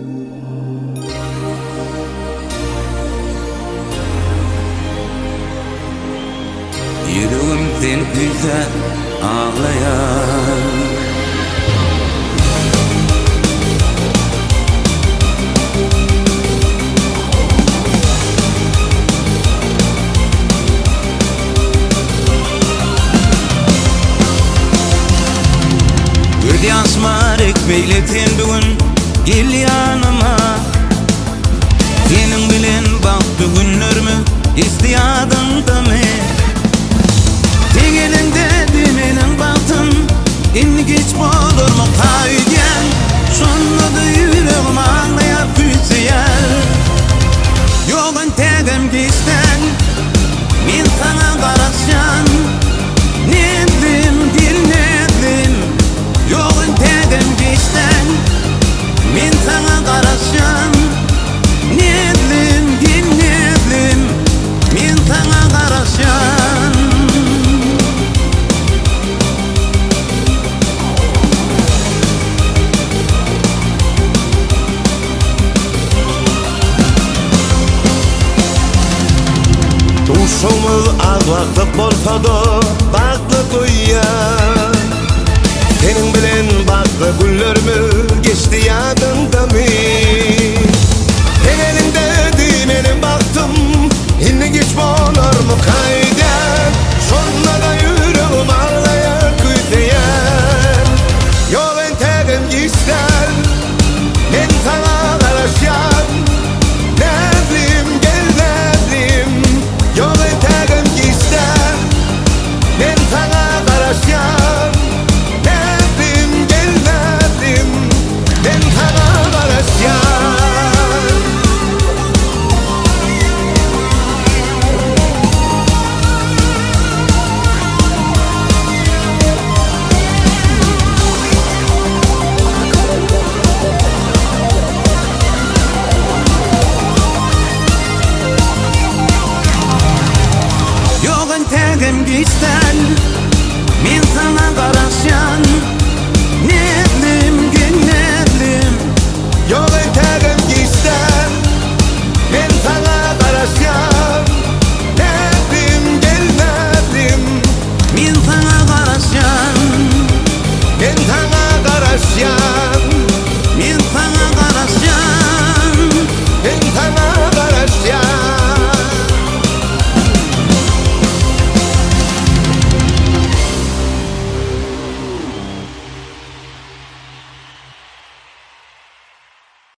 Yüreğim seni güzel ağlayan. Göz yaşmarık beyletin bugün gel yanıma. Senin bilen baktı günlerimi istiyadın da mı? Tegelinde dümenin baktım inni geç olur mu kaygen. Şonda da yüreğim ağlayar küsüyer. Yolun tegem geçten min sana karasyan. Nedim dil nedim yolun tegem geçten min sana karasyan. Nedim dil nedim min sana karasyan. Uşumuz az vakit bolsa da baklı koyya. Senin bilen baklı günlerimi geçti ya